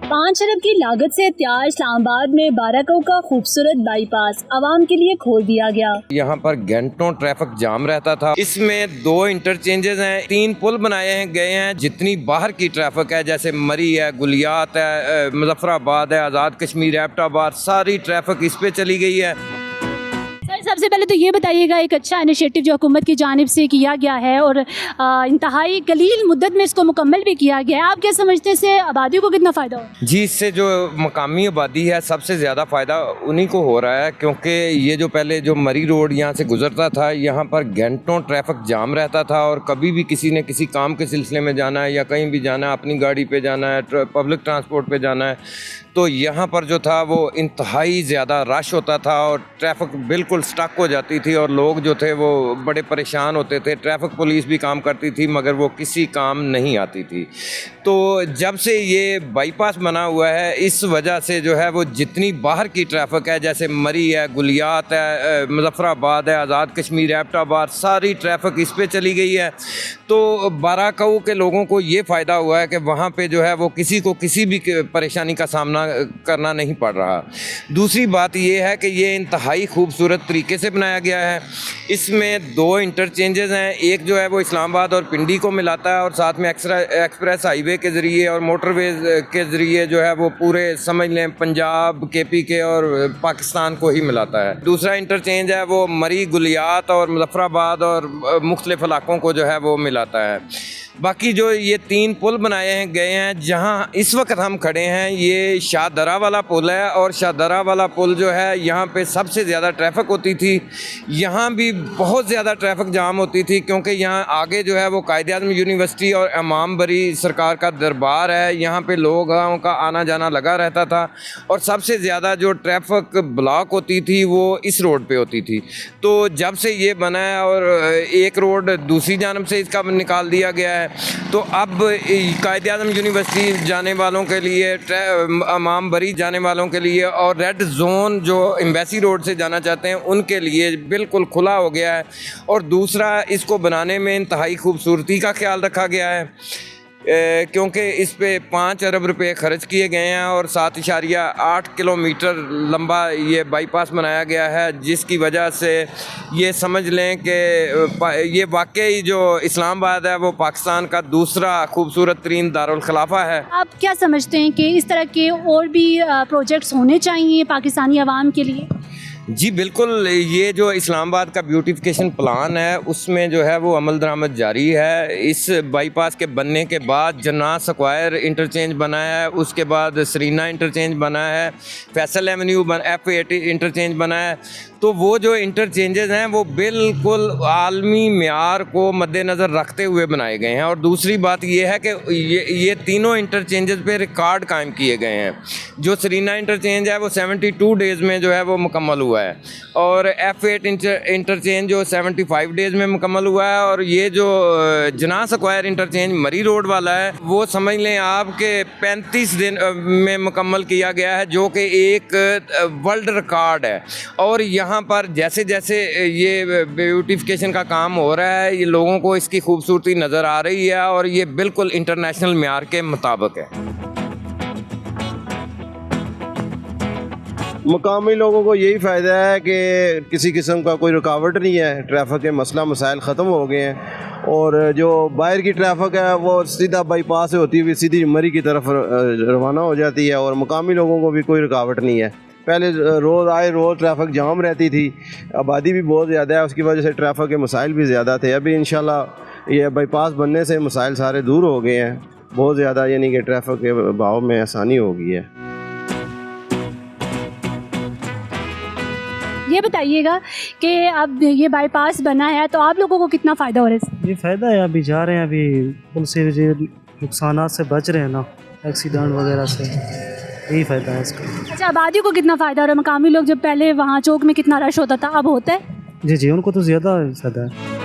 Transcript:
5 अरब की लागत से तैयार इस्लामाबाद में बाराकऊ का खूबसूरत बाईपास आवाम के लिए खोल दिया गया। यहाँ पर घंटों ट्रैफिक जाम रहता था। इसमें 2 इंटरचेंजेस हैं, 3 पुल बनाए गए हैं। जितनी बाहर की ट्रैफिक है जैसे मरी है, गुलियात है, मुजफ्फराबाद है, आज़ाद कश्मीर, एबटाबाद, सारी ट्रैफिक इस पे चली गई है। सबसे पहले तो ये बताइएगा, एक अच्छा इनिशिएटिव जो हुकूमत की जानिब से किया गया है और इंतहाई कलील मुद्दत में इसको मुकम्मल भी किया गया है, आप क्या समझते हैं इससे आबादी को कितना फ़ायदा हो? जी, इससे जो मकामी आबादी है सबसे ज़्यादा फ़ायदा उन्हीं को हो रहा है, क्योंकि ये जो पहले जो मरी रोड यहाँ से गुजरता था, यहाँ पर घंटों ट्रैफिक जाम रहता था और कभी भी किसी ने किसी काम के सिलसिले में जाना है या कहीं भी जाना है, अपनी गाड़ी पे जाना है, पब्लिक ट्रांसपोर्ट पे जाना है, तो यहाँ पर जो था वो इंतहाई ज़्यादा रश होता था और ट्रैफिक बिल्कुल स्टक हो जाती थी और लोग जो थे वो बड़े परेशान होते थे। ट्रैफिक पुलिस भी काम करती थी मगर वो किसी काम नहीं आती थी। तो जब से ये बाईपास बना हुआ है, इस वजह से जो है वो जितनी बाहर की ट्रैफिक है जैसे मरी है, गुलियात है, मुजफ्फराबाद है, आज़ाद कश्मीर, एबटाबाद, सारी ट्रैफिक इस पे चली गई है। तो बाराकऊ के लोगों को ये फ़ायदा हुआ है कि वहाँ पे जो है वो किसी को किसी भी परेशानी का सामना करना नहीं पड़ रहा। दूसरी बात ये है कि ये इंतहाई खूबसूरत तरीके से बनाया गया है। इसमें 2 इंटरचेंजेस हैं, एक जो है वो इस्लामाबाद और पिंडी को मिलाता है और साथ में एक्सप्रेस हाईवे के ज़रिए और मोटरवेज के ज़रिए जो है वो पूरे समझ लें पंजाब, केपी के और पाकिस्तान को ही मिलाता है। दूसरा इंटरचेंज है वो मरी, गुलियात और मुजफ्फराबाद और मुख्तलिफ इलाकों को जो है वो मिलाता है। बाकी जो ये 3 पुल बनाए गए हैं, जहां इस वक्त हम खड़े हैं ये शाहदरा वाला पुल है और शाहदरा वाला पुल जो है यहाँ पे सबसे ज़्यादा ट्रैफिक होती थी। यहाँ भी बहुत ज़्यादा ट्रैफिक जाम होती थी क्योंकि यहाँ आगे जो है वो कायद-ए-आज़म यूनिवर्सिटी और इमाम बरी सरकार का दरबार है। यहाँ पे लोगों का आना जाना लगा रहता था और सबसे ज़्यादा जो ट्रैफिक ब्लॉक होती थी वो इस रोड पे होती थी। तो जब से ये बना है और एक रोड दूसरी जानब से इसका निकाल दिया गया है, तो अब कायद-ए-आज़म यूनिवर्सिटी जाने वालों के लिए, इमाम बरी जाने वालों के लिए और रेड जोन जो एम्बेसी रोड से जाना चाहते हैं उनके लिए बिल्कुल खुला हो गया है। और दूसरा, इसको बनाने में इंतहाई खूबसूरती का ख्याल रखा गया है क्योंकि इस पे 5 अरब रुपए खर्च किए गए हैं और 7.8 किलोमीटर लंबा ये बाईपास बनाया गया है, जिसकी वजह से ये समझ लें कि ये वाकई जो इस्लामाबाद है वो पाकिस्तान का दूसरा खूबसूरत तरीन दारुल खिलाफा है। आप क्या समझते हैं कि इस तरह के और भी प्रोजेक्ट्स होने चाहिए पाकिस्तानी अवाम के लिए? जी बिल्कुल, ये जो इस्लामाबाद का ब्यूटिफिकेशन प्लान है उसमें जो है वो अमल दरामद जारी है। इस बाईपास के बनने के बाद जन्नात स्क्वायर इंटरचेंज बना है, उसके बाद सरीना इंटरचेंज बना है, फैसल एवेन्यू F80 इंटरचेंज बना है। तो वो जो इंटरचेंजेस हैं वो बिल्कुल आलमी मेयार को मद्देनज़र रखते हुए बनाए गए हैं। और दूसरी बात ये है कि ये तीनों इंटरचेंजेस पे रिकॉर्ड कायम किए गए हैं। जो सरीना इंटरचेंज है वो 72 डेज़ में जो है वो मुकम्मल हुआ है और F8 इंटरचेंज जो 75 डेज़ में मुकम्मल हुआ है और ये जो जन्नात स्क्वायर इंटरचेंज मरी रोड वाला है वो समझ लें आपके 35 दिन में मुकम्मल किया गया है, जो कि एक वर्ल्ड रिकॉर्ड है। और यहाँ पर जैसे जैसे ये ब्यूटिफिकेशन का काम हो रहा है, ये लोगों को इसकी खूबसूरती नज़र आ रही है और ये बिल्कुल इंटरनेशनल मेयार के मुताबिक है। मकामी लोगों को यही फ़ायदा है कि किसी किस्म का कोई रुकावट नहीं है, ट्रैफिक के मसला मसाइल ख़त्म हो गए हैं और जो बाहर की ट्रैफिक है वो सीधा बाईपास से होती हुई सीधी मरी की तरफ रवाना हो जाती है और मकामी लोगों को भी कोई रुकावट नहीं है। पहले रोज़ ट्रैफिक जाम रहती थी, आबादी भी बहुत ज़्यादा है, उसकी वजह से ट्रैफिक के मसाइल भी ज़्यादा थे। अभी इंशाल्लाह ये बाईपास बनने से मसाइल सारे दूर हो गए हैं बहुत ज़्यादा, यानी कि ट्रैफिक के बहाव में आसानी हो गई है। ये बताइएगा कि अब ये बाईपास बना है तो आप लोगों को कितना फ़ायदा हो रहा है? ये फ़ायदा है, अभी जा रहे हैं, अभी पुल से नुकसानात से बच रहे हैं ना, एक्सीडेंट वगैरह से, यही फ़ायदा है इसका। अच्छा, आबादी को कितना फ़ायदा हो रहा है? मकामी लोग जब पहले वहाँ चौक में कितना रश होता था, अब होता है? जी, उनको तो ज़्यादा फ़ायदा है।